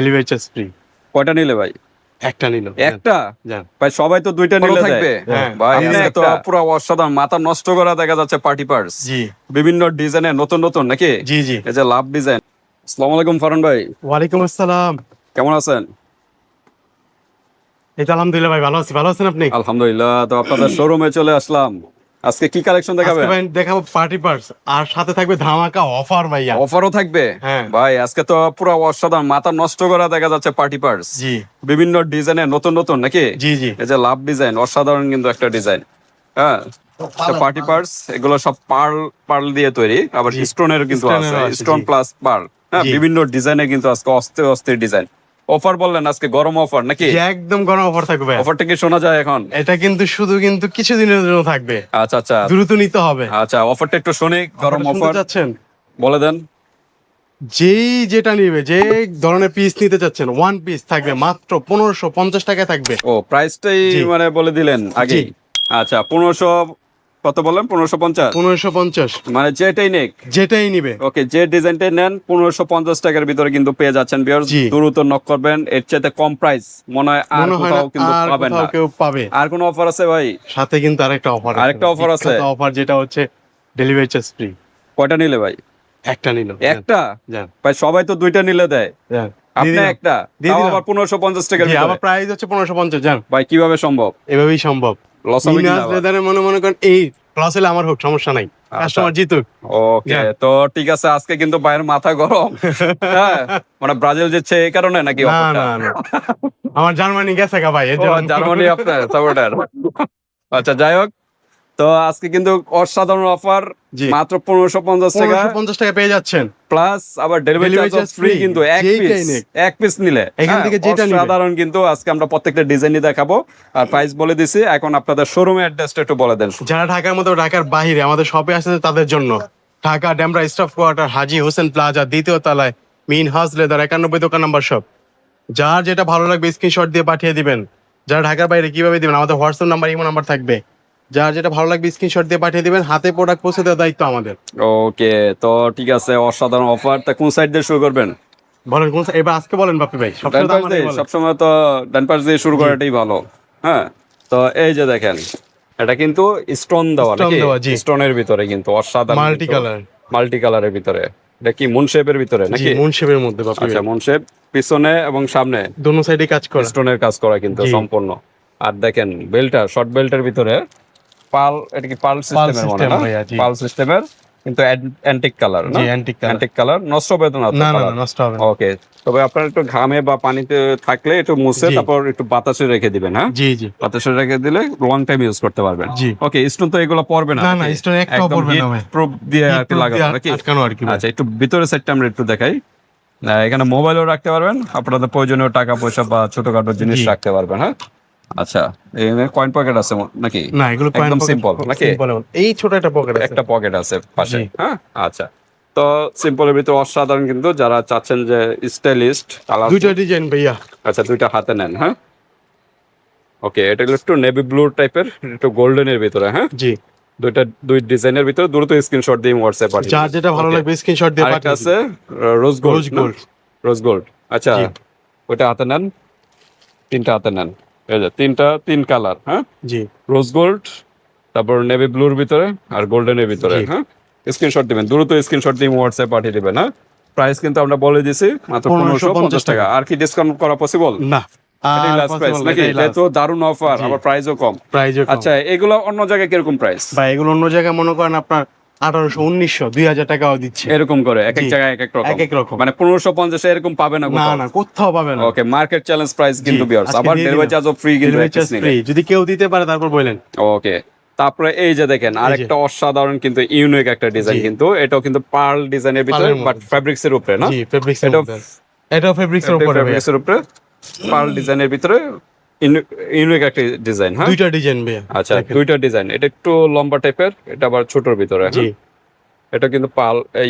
Delivery charge free. কয়টা নিলে ভাই? একটা নিল। একটা? যান। ভাই সবাই তো দুইটা নিলে থাকবে। হ্যাঁ। ভাই আপনি আজকে তো একটা। পুরো অসাধারণ, মাথা নষ্ট করা দেখা যাচ্ছে পার্টি পার্স। জি বিভিন্ন ডিজাইনের নতুন নতুন নাকি? জি জি। এই যে লাভ ডিজাইন। আসসালামু আলাইকুম ফারহান ভাই, ওয়ালাইকুম আসসালাম। কেমন আছেন? এই তো আলহামদুলিল্লাহ ভাই, ভালো আছি। ভালো আছেন আপনি? আলহামদুলিল্লাহ। তো আপনাদের শোরুমে চলে আসলাম। আজকে কি কালেকশন দেখাবেন? আজকে ভাই দেখাবো পার্টি পার্স, আর সাথে থাকবে ধামাকা অফার ভাইয়া। অফারও থাকবে? হ্যাঁ। ভাই আজকে তো পুরো অসাধারণ, মাথা নষ্ট করা দেখা যাচ্ছে পার্টি পার্স। জি বিভিন্ন ডিজাইনের নতুন নতুন নাকি? জি জি। এই যে লাভ ডিজাইন, অসাধারণ কিন্তু একটা ডিজাইন। হ্যাঁ, পার্টি পার্স এগুলো সব পার্ল পার্ল দিয়ে তৈরি, আবার জি। স্টোনের কিন্তু স্টোনেরও আছে, আছে, স্টোন জি। Plus pearl. হ্যাঁ, জি। বিভিন্ন ডিজাইনে কিন্তু আজকে অস্থির অস্থির ডিজাইন। অফার বললেন আজকে গরম অফার নাকি? জি, একদম গরম অফার থাকবে ভাইয়া। অফারটা কি শোনা যায় এখন? এটা কিন্তু শুধু কিছুদিনের জন্য থাকবে। আচ্ছা আচ্ছা দ্রুত নিতে হবে। আচ্ছা, অফারটা একটু শুনি। গরম শুনতে অফার চাচ্ছেন? বলে দেন। যেই যেটা নিবে, যে ধরনের পিস নিতে চাচ্ছেন, ওয়ান পিস থাকবে মাত্র 1550 টাকায় থাকবে। ও, প্রাইসটাই জি। মানে বলে দিলেন আগে। জি। আচ্ছা, 1500 কত বললেন? 1550? 1550 মানে যেটাই নেক। যেটাই নিবে। ওকে, যে ডিজাইনটাই নেন 1550 টাকার ভিতরে কিন্তু পেয়ে যাচ্ছেন ভিউয়ার্স। জি। দ্রুত নক করবেন, এর চাইতে কম প্রাইস মনে হয় আর মনে হয় না কোথাও কিন্তু আর পাবেন কোথাও না। কেউ পাবে। আর কোনো অফার আছে ভাই? সাথে কিন্তু আরেকটা অফার আরেকটা offer আছে? অফার, যেটা হচ্ছে ডেলিভারি চার্জ ফ্রি। কয়টা নিলে ভাই? একটা নিল। একটা? যান ভাই সবাই তো দুইটা নিলে দেয়, যান। আপনি একটা, দিয়ে তাও দিলাম। আবার 1550 টাকার জি, ভিতরে। আমার প্রাইস হচ্ছে 1550। জান, ভাই কিভাবে সম্ভব? এভাবেই সম্ভব। লস হবে কিনা মিনাজ আবার? লেদারে মনে করেন এই লস হলে আমার হোক, সমস্যা নাই, কাস্টমার জিতুক। ওকে, যান। তো ঠিক আছে। আজকে কিন্তু ভাইয়ের মাথা গরম। হ্যাঁ, মানে ব্রাজিল জিতছে এই কারণে নাকি না অফারটা? না না, আমার জার্মানি গেছে গা ভাই, এর ও, জন্য। জার্মানি আপনার সাপোর্টার। আচ্ছা, যাই হোক, তো আজকে কিন্তু অসাধারণ অফার। জি। মাত্র 1550 টাকা 1550 টাকা পেয়ে যাচ্ছেন। প্লাস আবার delivery Delivery charge charge free free, কিন্তু এক যেইটাই পিস। নিক। এক পিস নিলে এখান থেকে যেটা নিবে। অসাধারণ কিন্তু আজকে আমরা প্রত্যেকটা ডিজাইনই দেখাবো আর প্রাইস বলে দিছি। এখন আপনাদের শোরুমের অ্যাড্রেসটা একটু বলে দেন। যারা ঢাকার মতো ঢাকার বাইরে আমাদের শপে আসছে তাদের জন্য, ঢাকা ডেমরা স্টাফ কোয়ার্টার, হাজী হোসেন প্লাজা, দ্বিতীয় তলায়, মিনহাজ লেদার, 91 দোকান নাম্বার শপ। যার যেটা ভালো লাগবে স্ক্রিনশট দিয়ে পাঠিয়ে দিবেন। যারা ঢাকার বাইরে কিভাবে দিবেন, আমাদের হোয়াটসঅ্যাপ নাম্বার, ইমো নাম্বার থাকবে। যার যেটা ভালো লাগবে স্ক্রিনশট দিয়ে পাঠিয়ে দিবেন, হাতে প্রোডাক্ট পৌঁছে দেওয়ার দায়িত্ব আমাদের। ওকে, তো ঠিক আছে, অসাধারণ অফার। তা কোন সাইড দিয়ে শুরু করবেন? বলেন কোন এবার আজকে বলেন বাপি ভাই, ডান সবসময় তো পাশ আমারই দিয়ে? বলেন। সবসময় তো ডান পাশ দিয়ে শুরু করাটাই ভালো। হ্যাঁ, তো এই যে দেখেন, এটা কিন্তু স্টোন দেওয়া Stone নাকি? দেওয়া, জি। স্টোনের ভিতরে কিন্তু অসাধারণ, মাল্টি কালার। মাল্টি কালারের ভিতরে। এটা কি মুন শেপের ভিতরে জি, নাকি? মুন শেপের মধ্যে বাপি আচ্ছা, ভাই, মুন শেপ, পিছনে এবং সামনে দোনো সাইডে কাজ করা। স্টোনের কাজ করা কিন্তু জি। সম্পূর্ণ। আর দেখেন বেল্টটা, শর্ট বেল্টের ভিতরে পাল, এটা কি পাল সিস্টেমের মনে system না? ভাইয়া, জি। পাল সিস্টেমের কিন্তু অ্যান্টিক কালার না? জি, antique color। অ্যান্টিক কালার, নষ্ট হবে তো না তো না না না, colour? নষ্ট হবে না। ওকে, তবে আপনার একটু ঘামে বা পানিতে থাকলে একটু মুছে জি। তারপর একটু বাতাসে রেখে দিবেন। হ্যাঁ, জি জি বাতাসে রেখে দিলে লং টাইম ইউজ করতে পারবেন। জি। ওকে, স্টোন তো এগুলো পড়বে না না না, নাকি? স্টোন একটাও পড়বে না ভাই। প্রুফ দিয়ে আর কি Heat proof লাগানো দিয়ে নাকি? আটকানো আর কি ভাই। আচ্ছা, একটু ভিতরের সাইডটা আমরা একটু দেখাই। এখানে মোবাইলও রাখতে পারবেন, আপনাদের প্রয়োজনীয় টাকা পয়সা বা ছোটখাটো জিনিস জি। রাখতে পারবেন। হ্যাঁ, আচ্ছা, এখানে কয়েন পকেট আছে নাকি? না, এগুলো একদম সিম্পল নাকি? এই ছোট একটা পকেট আছে। একটা পকেট আছে পাশে। জি। হ্যাঁ, আচ্ছা, তো সিম্পলের ভিতরে অসাধারণ কিন্তু, যারা চাচ্ছেন যে স্টাইলিস্ট কালার। দুইটা ডিজাইন ভাইয়া। আচ্ছা, দুইটা হাতে নেন। হ্যাঁ, ওকে, এটা হলো একটু নেভি ব্লু টাইপের, একটু গোল্ডেনের ভিতরে। হ্যাঁ, জি, দুই ডিজাইনের ভিতরে দ্রুত স্ক্রিনশট দিয়ে হোয়াটসঅ্যাপ পাঠিয়ে যার যেটা ভালো লাগবে স্ক্রিনশট দিয়ে আরেকটা পাঠিয়ে আছে rose gold. Rose gold. Rose gold, আচ্ছা, জি। ওটা হাতে নেন, তিনটা হাতে নেন। এই যে তিন কালার। হ্যাঁ, জি রোজ গোল্ড, তারপর নেভি ব্লুর ভিতরে আর গোল্ডেনের ভিতরে। জি। হ্যাঁ, স্ক্রিনশট দিবেন, দ্রুত স্ক্রিনশট দিয়ে হোয়াটসঅ্যাপ পাঠিয়ে দিবেন। হ্যাঁ, প্রাইস কিন্তু আমরা বলে দিছি মাত্র 1550 টাকা। আর কি ডিসকাউন্ট করা পসিবল? না, এটাই লাস্ট প্রাইস নাকি? যেহেতু দারুণ অফার, জি। আবার প্রাইসও কম। প্রাইজও আচ্ছা, এগুলো অন্য জায়গায় কিরকম প্রাইস? ভাই, এগুলো অন্য জায়গায় মনে করেন আপনার 1800, 1900, 2000 টাকাও দিচ্ছে। এরকম করে এক এক জি। জায়গায় এক এক রকম। এক এক রকম। মানে 1550 এরকম পাবে না না কোথাও? না, কোথাও পাবে না। ওকে, মার্কেট চ্যালেঞ্জ প্রাইস কিন্তু জি, বিয়ার্স। আজকে আবার দিয়ে ডেলিভারি দিলাম। চার্জও ফ্রি কিন্তু Delivery এক পিস charge নিলে। free, যদি কেউ দিতে পারে তারপর বলেন। ওকে, তারপরে এই যে দেখেন আরেকটা অসাধারণ কিন্তু ইউনিক একটা ডিজাইন জি। কিন্তু, এটাও কিন্তু পার্ল ডিজাইনের ভিতরে পার্লের বাট মধ্যে। ফেব্রিক্স এর উপরে না? জি, ফেব্রিক্স এর এটাও মধ্যে। এটাও ফেব্রিক্স এর উপরে ভাইয়া। ফেব্রিক্স এর উপরে পার্ল ডিজাইনের ভিতরে ইউনিক একটা ডিজাইন। হ্যাঁ, দুইটা ডিজাইন ভাইয়া। আচ্ছা, দেখেন। দুইটা ডিজাইন, এটা একটু লম্বা টাইপের, এটা আবার ছোটর ভিতরে। জি, হ্যাঁ, এটা কিন্তু পাল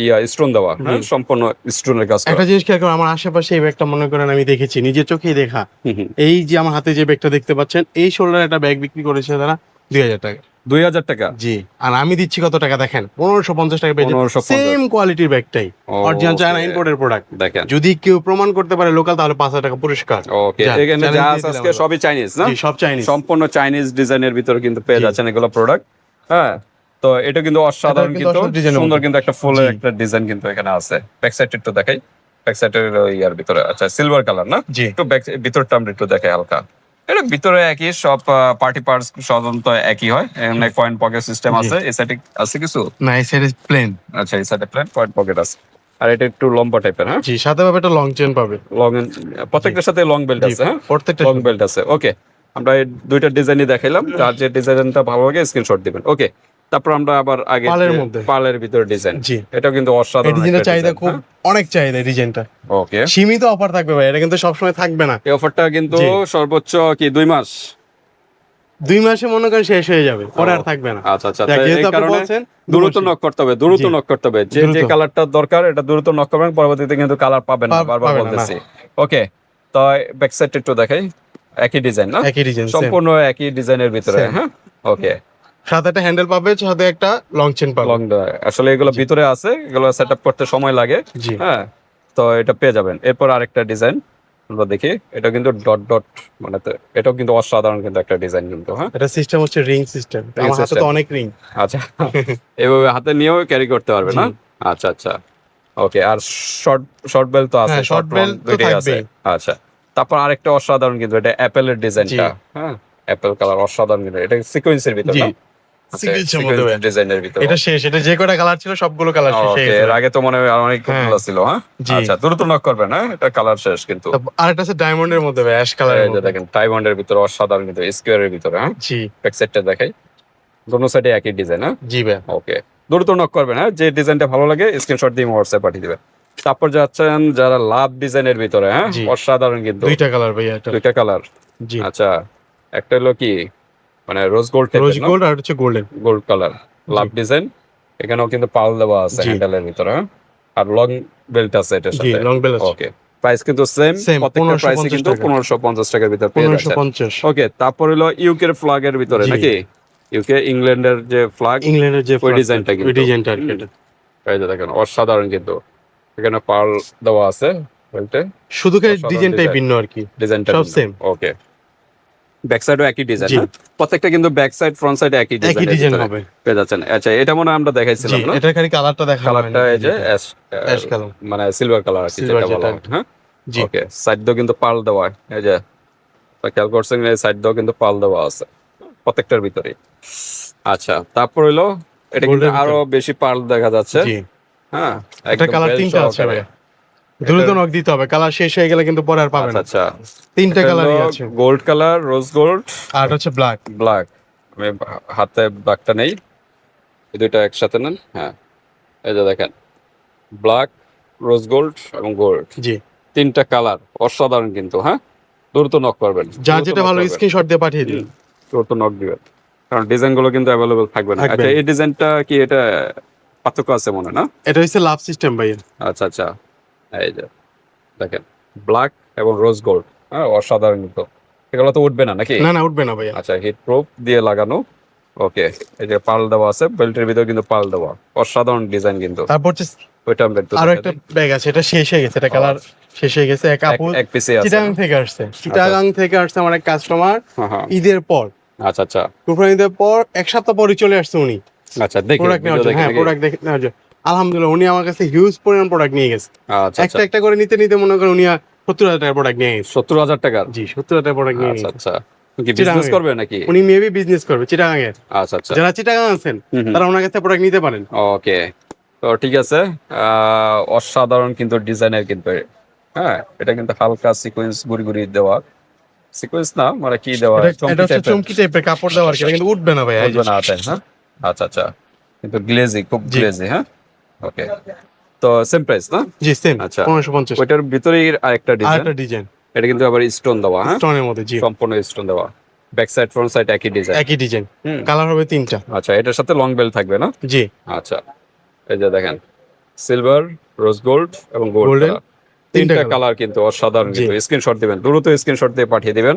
স্টোন দেওয়া। হ্যাঁ, সম্পূর্ণ স্টোনের কাজ করা। একটা জিনিস খেয়াল করো, আমার আশেপাশে এই ব্যাগটা মনে করেন আমি দেখেছি, নিজের চোখেই দেখা। হুম হুম। এই যে আমার হাতে যে ব্যাগটা দেখতে পাচ্ছেন, এই শোল্ডার একটা ব্যাগ বিক্রি করেছে তারা 2000 টাকা। 2000 টাকা। জি, আর আমি দিচ্ছি কত টাকা দেখেন, 1550 টাকা পেয়ে 1550 সেম কোয়ালিটির ব্যাগটাই, অরিজিনাল চায়না ইম্পোর্টের প্রোডাক্ট। দেখেন, যদি কেউ প্রমাণ করতে পারে লোকাল, তাহলে 5000 টাকা পুরস্কার। ওকে, যান, এখানে challenge যা দিয়ে আছে দিলাম আজকে আমরা। সবই চাইনিজ না? জি, সব চাইনিজ। সম্পূর্ণ চাইনিজ ডিজাইনের ভিতরে কিন্তু পেয়ে জি। যাচ্ছেন এগুলো প্রোডাক্ট। হ্যাঁ, তো এটা কিন্তু অসাধারণ, এটা কিন্তু কিন্তু অসাধারণ design এর সুন্দর, মধ্যে। কিন্তু একটা ফুলের জি। একটা ডিজাইন কিন্তু এখানে আছে। ব্যাক সাইড একটু দেখাই, ব্যাক সাইডের ইয়ার ভিতরে, আচ্ছা সিলভার কালার না? জি। একটু ব্যাক ভিতরটা আমরা একটু দেখাই হালকা। এটা ভিতরে একই, সব পার্টি পার্টস সাধারণত একই হয়। এখানে কয়েন পকেট সিস্টেম জি। আছে, এই সাইডে আছে কিছু। না, এই সাইড প্লেন। আচ্ছা, এই সাইডে প্লেন কয়েন পকেট আছে, আর এটা একটু লম্বা টাইপের। হ্যাঁ, জি, সাথে পাবে একটা লং চেন পাবে। লং, প্রত্যেকটার সাথে লং বেল্ট জি, আছে। হ্যাঁ, প্রত্যেকটা লং বেল্ট আছে। ওকে, আমরা এই দুইটা ডিজাইনই দেখাইলাম, যার যে ডিজাইনটা ভালো লাগে স্ক্রিনশট দিবেন। ওকে, তারপর আমরা আবার আগে পালের মধ্যে। পালের ভিতরে ডিজাইন, জি। এটাও কিন্তু এই অসাধারণ ডিজাইনের একটা চাহিদা design, খুব, অনেক চাহিদা এই ডিজাইনটা। হ্যাঁ? ওকে, সীমিত অফার থাকবে ভাই, এটা কিন্তু সবসময় থাকবে না। এই অফারটা কিন্তু জি। সর্বোচ্চ কি 2 মাস? 2 মাসে মনে করেন শেষ হয়ে যাবে, পরে আর থাকবে না। আচ্ছা আচ্ছা, যাক, তো যেহেতু এই আপনি কারণে বলছেন, দ্রুত নক করতে হবে, দ্রুত জি। নক করতে হবে। যে দ্রুত। যে কালারটা দরকার এটা দ্রুত নক করবেন, পরবর্তীতে কিন্তু কালার পাবেন না, বারবার পাবেন না, বলতেছি। ওকে, তো ব্যাক সাইড একটু দেখাই, একই ডিজাইন না? একই ডিজাইন, সম্পূর্ণ একই ডিজাইনের ভিতরে। Same. হ্যাঁ, ওকে, সাথে একটা হ্যান্ডেল পাবে, সাথে একটা লং চেন পাবে। লং, আসলে এগুলো ভিতরে আছে, এগুলো সেটআপ করতে সময় লাগে। জি। হ্যাঁ, তো এটা পেয়ে যাবেন। এরপর আরেকটা ডিজাইন আমরা দেখি, এটা কিন্তু ডট ডট, মানে এটাও কিন্তু অসাধারণ কিন্তু একটা ডিজাইন কিন্তু। হ্যাঁ, এটা সিস্টেম হচ্ছে রিং সিস্টেম, আমার হাতে তো system। অনেক রিং। আচ্ছা, এভাবে হাতে নিয়েও ক্যারি করতে পারবে না? জি। আচ্ছা আচ্ছা, ওকে, আর শর্ট শর্ট বেল তো আছে, হ্যাঁ, শর্ট short বেল belt তো দুইটাই আছে। থাকবেই। আচ্ছা, তারপর আরেকটা অসাধারণ কিন্তু, এটা অ্যাপেলের ডিজাইনটা। হ্যাঁ, অ্যাপেল কালার অসাধারণ কিন্তু, এটা সিকোয়েন্সের ভিতর জি। না? আচ্ছা, Sequence এর মধ্যে সিকোয়েন্স ডিজাইনের ভিতর। এটা শেষ, এটা যে কয়টা কালার ছিল সবগুলো কালার শেষ হয়ে ওকে, গেছে। এর আগে তো মনে হয় আর অনেক হ্যাঁ। গুলো ছিল। হ্যাঁ, জি। আচ্ছা, দ্রুত নক করবেন। হ্যাঁ, এটা কালার শেষ কিন্তু। আরেকটা আছে ডায়মন্ডের মধ্যে ভাই, অ্যাশ কালারের এই যে মধ্যে। দেখেন, ডায়মন্ডের ভিতরে অসাধারণ কিন্তু, স্কোয়ারের ভিতরে। হ্যাঁ, জি। ব্যাক সাইডটা দেখাই, দোনো সাইডে একই ডিজাইন। হ্যাঁ, জি ভাই। ওকে, দ্রুত নক করবেন। হ্যাঁ, যে ডিজাইনটা ভালো লাগে স্ক্রিনশট দিয়ে হোয়াটসঅ্যাপ পাঠিয়ে দিবেন। তারপর যাচ্ছেন যারা লাভ ডিজাইনের ভিতরে। হ্যাঁ, জি। অসাধারণ কিন্তু, দুইটা কালার ভাই এটা। দুইটা কালার। জি। আচ্ছা, একটা হলো কি, মানে রোজ গোল্ড রোজ টাইপের, গোল্ড আর হচ্ছে গোল্ডেন। গোল্ড কালার লাভ ডিজাইন। এখানেও কিন্তু পাল দেওয়া আছে জি। হ্যান্ডেলের ভিতরে। হ্যাঁ, আর লং বেল্ট আছে এটার জি, সাথে। লং বেল আছে। ওকে, প্রাইস কিন্তু সেম, Same, প্রত্যেকটা প্রাইস 1550 কিন্তু টাকা। 1550 টাকার ভিতরে পেয়ে যাচ্ছেন। 1550। ওকে, তারপর হলো ইউকের ফ্ল্যাগের ভিতরে জি। নাকি? ইউকে, ইংল্যান্ডের যে ফ্ল্যাগ, ইংল্যান্ডের যে ওই ডিজাইনটা ওই কিন্তু। ডিজাইনটা আর কি এটা। এই যে দেখেন, অসাধারণ কিন্তু, এখানে পার্ল দেওয়া আছে বেল্টে, শুধু খালি অসাধারণ ডিজাইনটাই design। ভিন্ন আর কি। ডিজাইনটা সব same। ওকে, ব্যাক সাইডও একই ডিজাইন। জি। প্রত্যেকটা কিন্তু ব্যাক সাইড ফ্রন্ট সাইড একই একই ডিজাইন ডিজাইন হবে। পেয়ে যাচ্ছেন। আচ্ছা, এটা মনে হয় আমরা জি, দেখাইছিলাম না? এটা খালি কালারটা দেখা কালারটা এই যে অ্যাশ কালার। মানে সিলভার কালার আর কি, Silver যেটা বলা যেটা। হয়। হ্যাঁ, জি। ওকে, সাইড দিয়েও কিন্তু পার্ল দেওয়া, এই যে খেয়াল করছেন, এই সাইড দিয়েও কিন্তু পার্ল দেওয়া আছে প্রত্যেকটার ভিতরে। আচ্ছা, তারপর হলো এটা কিন্তু Gold এর আরো বেশি পার্ল দেখা যাচ্ছে। জি। হ্যাঁ, এটা কালার তিনটা আছে ভাই। দ্রুত নক দিতে হবে, কালার শেষ হয়ে গেলে কিন্তু পরে আর পাবেন না। আচ্ছা, তিনটা কালারই আছে। গোল্ড কালার, রোজ গোল্ড, আর এটা হচ্ছে ব্ল্যাক। ব্ল্যাক। আমি হাতে ব্ল্যাকটা নেই, এই দুইটা একসাথে নেন। হ্যাঁ, এই যে দেখেন, ব্ল্যাক, রোজ গোল্ড এবং গোল্ড, জি। তিনটা কালার অসাধারণ কিন্তু। হ্যাঁ, দ্রুত নক করবেন, যার দ্রুত যেটা knock ভালো করবেন। স্ক্রিনশট দিয়ে পাঠিয়ে দিন। দ্রুত নক দিবেন, কারণ ডিজাইন গুলো কিন্তু অ্যাভেলেবল থাকবে না। থাকবে আচ্ছা, না। এই ডিজাইনটা কি, এটা পার্থক্য আছে মনে হয় না? এটা হচ্ছে লাভ সিস্টেম ভাই। আচ্ছা আচ্ছা, এই যে দেখেন, ব্ল্যাক এবং রোজ গোল্ড। হ্যাঁ, অসাধারণ কিন্তু, এগুলো তো উঠবে না নাকি? না না, উঠবে না ভাইয়া। আচ্ছা, হিট প্রুফ দিয়ে লাগানো। ওকে, এই যে পাল দেওয়া আছে, বেল্টের ভিতরে কিন্তু পাল দেওয়া, অসাধারণ ডিজাইন কিন্তু। তারপর হচ্ছে ওইটা আমরা একটু আরো দেখাই একটা দিই। ব্যাগ আছে, এটা শেষ হয়ে গেছে, এটা কালার শেষ হয়ে গেছে। এক আপু এক পিসে আছে চিটাগাং না? থেকে আসছে, চিটাগাং থেকে আসছে আমার এক কাস্টমার হ্যাঁ হ্যাঁ, ঈদের পর, আচ্ছা আচ্ছা কুরবানি ঈদের পর 1 সপ্তাহ পরই চলে আসছে উনি আচ্ছা, দেখি প্রোডাক্ট নেওয়ার ভিডিও জন্য। দেখে হ্যাঁ, দেখি। প্রোডাক্ট নেওয়ার জন্য। আলহামদুলিল্লাহ, উনি আমার কাছে হিউজ পরিমাণ প্রোডাক্ট নিয়ে গেছে। আচ্ছা আচ্ছা, একটা একটা করে নিতে নিতে মনে করেন উনি 70,000 টাকার প্রোডাক্ট নিয়ে গেছে। 70,000 টাকার। জি, 70,000 টাকার প্রোডাক্ট নিয়ে আচ্ছা গেছে। আচ্ছা, কি বিজনেস চিটাগাংয়ে। করবে নাকি? উনি মেবি বিজনেস করবে চিটাগাং এর। আচ্ছা আচ্ছা, যারা চিটাগাং আছেন হুম হুম। তারা ওনার কাছে প্রোডাক্ট নিতে পারেন। ওকে, তো ঠিক আছে। অসাধারণ কিন্তু ডিজাইনের কিন্তু। হ্যাঁ, এটা কিন্তু হালকা সিকোয়েন্স গুড়ি গুড়ি দেওয়া, সিকোয়েন্স না মানে কি দেওয়া, এটা চমকি হচ্ছে টাইপের। চমকি টাইপের কাপড় দেওয়া আর কি, এটা কিন্তু উঠবে না ভাই। এই যে। বলবে না তাই? হ্যাঁ, আচ্ছা আচ্ছা, কিন্তু গ্লেজি, খুব জি। গ্লেজি। হ্যাঁ, ওকে, তো সেম প্রাইস না? জি, সেম আচ্ছা। 1550। ওইটার ভিতরেই আরেকটা ডিজাইন, আরেকটা ডিজাইন এটা কিন্তু আবার স্টোন দেওয়া। হ্যাঁ, স্টোনের মধ্যে। জি, সম্পূর্ণ স্টোন দেওয়া, ব্যাক সাইড ফ্রন্ট সাইড একই ডিজাইন। একই ডিজাইন, হুম, কালার হবে 3টা। আচ্ছা, এটার সাথে লং বেল থাকবে না? জি, আচ্ছা, এই যে দেখেন, সিলভার, রোজ গোল্ড এবং গোল্ড Golden, তিনটা তিনটা কালার কিন্তু অসাধারণ জি। কিন্তু। স্ক্রিনশট দিবেন, দ্রুত স্ক্রিনশট দিয়ে পাঠিয়ে দিবেন।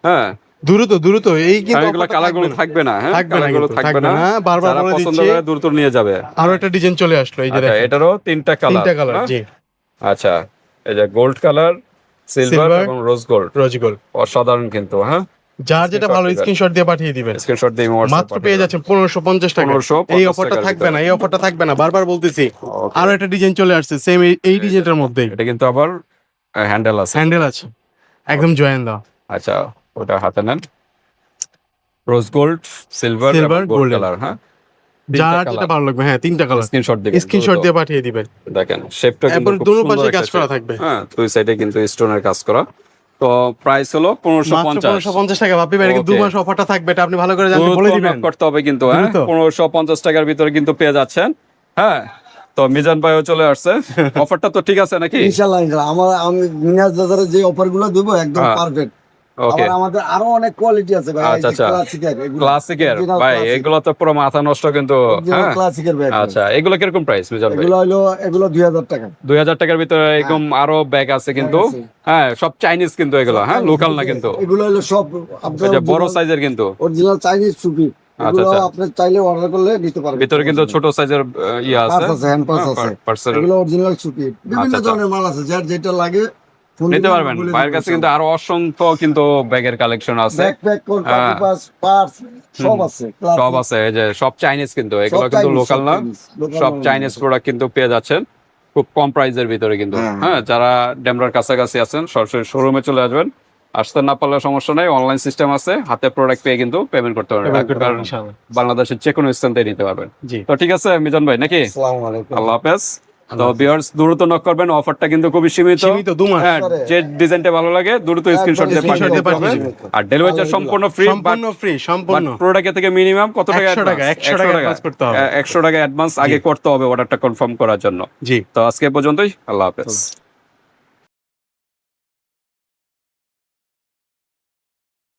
হ্যাঁ, দ্রুত এই কিন্তু এগুলো offer টা কালার গুলো থাকবে না। থাকবে না, হ্যাঁ থাকবে না কালার গুলো কিন্তু, থাকবে থাকবে না, না। বারবার যারা বলে পছন্দ দিচ্ছি। করে দ্রুত নিয়ে যাবে। আরো একটা ডিজাইন চলে আসলো, এই যে আচ্ছা, দেখেন, এটারও তিনটা কালার, 3টা কালার, জি। আচ্ছা, এই যে গোল্ড কালার, সিলভার সিলভার, এবং রোজ গোল্ড, রোজ গোল্ড। অসাধারণ কিন্তু, হ্যাঁ। যার যেটা Screenshot ভালো দিবেন। স্ক্রিনশট দিয়ে পাঠিয়ে দিবেন। স্ক্রিনশট দিয়ে WhatsApp মাত্র পেয়ে যাচ্ছেন 1550 টাকা। 1550 এই অফারটা টাকার থাকবে না, ভিতরে। এই অফারটা থাকবে না, বারবার বলতেছি। Okay. আরো একটা ডিজাইন চলে আসছে সেম এই ডিজাইনটার মধ্যেই, এটা কিন্তু আবার হ্যান্ডেল আছে। হ্যান্ডেল আছে, একদম জয়েন দাও। আচ্ছা, ওটা হাতে নেন। রোজ গোল্ড, সিলভার এবং Silver, গোল্ড golden। কালার, হ্যাঁ। যার যেটা ভালো লাগবে, হ্যাঁ 3টা কালার। স্ক্রিনশট দিবেন, স্ক্রিনশট দ্রুত। দিয়ে পাঠিয়ে দিবেন। দেখেন শেপটা কিন্তু এরপর খুব দুনো সুন্দর পাশে একটা কাজ করা shape। থাকবে। হ্যাঁ, দুই সাইডে কিন্তু স্টোনের কাজ করা। তো প্রাইস হলো মাত্র 1550। 1550 টাকা। বাপি ভাই, কিন্তু 2 Okay. মাস অফারটা থাকবে, এটা আপনি ভালো করে জানতে বলে দ্রুত দিবেন। knock করতে হবে কিন্তু, হ্যাঁ। দ্রুত। 1550 টাকার ভিতরে কিন্তু পেয়ে যাচ্ছেন, হ্যাঁ। তো মিজান ভাইও চলে আসছে। অফারটা তো ঠিক আছে নাকি? ইনশাআল্লাহ আমি মিনাজ দাদারে যে অফার গুলো দেবো একদম হ্যাঁ। পারফেক্ট। ওকে, আবার আমাদের আরো অনেক কোয়ালিটি আছে ভাই, আচ্ছা, আচ্ছা। ক্লাসিকের ভাই, এগুলো তো পুরো মাথা নষ্ট কিন্তু, হ্যাঁ। ক্লাসিকের ব্যাগ। আচ্ছা, এগুলো কিরকম প্রাইস মিজান ভাই? এগুলো 2000 টাকা। 2000 টাকার ভিতরে এরকম আরো ব্যাগ আছে কিন্তু, আছে। হ্যাঁ, সব চাইনিজ কিন্তু এগুলো, হ্যাঁ, লোকাল না কিন্তু। এগুলো হলো সব এই যে বড় সাইজের কিন্তু, অরিজিনাল চাইনিজ সুপি। এগুলো আচ্ছা। আপনি চাইলে অর্ডার করলে নিতে পারবেন। ভিতরে কিন্তু ছোট সাইজের ইয়ে আছে, পার্স আছে, হ্যান্ড পার্স আছে। পার্সেল এগুলো অরিজিনাল সুপি। বিভিন্ন আচ্ছা। ধরনের মাল আছে, যার যেটা লাগে ফোন নিতে দিলে পারবেন। বলে ভাইয়ের দিবো কাছে কিন্তু আরো অসংখ্য কিন্তু ব্যাগের কালেকশন আছে, ব্যাকপ্যাক কোন হ্যাঁ। পার্স সব আছে। সব আছে। এই যে সব চাইনিজ কিন্তু, এগুলো কিন্তু Chinese, লোকাল সব না, Chinese, local সব মাল চাইনিজ আছে। প্রোডাক্ট কিন্তু পেয়ে যাচ্ছেন খুব কম প্রাইসের ভিতরে কিন্তু, হ্যাঁ। হ্যাঁ। যারা ডেমরার কাছাকাছি আছেন সরাসরি শোরুমে চলে আসবেন। আসতে না পারলে সমস্যা নাই, অনলাইন সিস্টেম আছে, হাতে প্রোডাক্ট পেয়ে কিন্তু পেমেন্ট করতে পারবেন, Payment করতে কারণ পারবেন, ইনশাআল্লাহ। বাংলাদেশের যে কোনো স্থান থেকে নিতে পারবেন। জি। তো ঠিক আছে মিজান ভাই, নাকি? আসসালামু আলাইকুম। আল্লাহ হাফেজ। তো ভিউয়ার্স, দ্রুত নক করবেন, অফারটা কিন্তু খুবই সীমিত। সীমিত, 2 মাস। হ্যাঁ, যে ডিজাইনটা ভালো লাগে দ্রুত স্ক্রিনশট দিয়ে screenshot পাঠিয়ে দিয়ে দিতে হবে। পাঠিয়ে দিবেন। আর ডেলিভারি চার্জ সম্পূর্ণ ফ্রি, সম্পূর্ণ ফ্রি, সম্পূর্ণ। প্রোডাক্ট থেকে মিনিমাম কত টাকা 100 টাকা, 100 টাকা advance করতে হবে। 100 টাকা অ্যাডভান্স আগে করতে হবে অর্ডারটা কনফার্ম করার জন্য। জি। তো আজকে পর্যন্তই, আল্লাহ হাফেজ।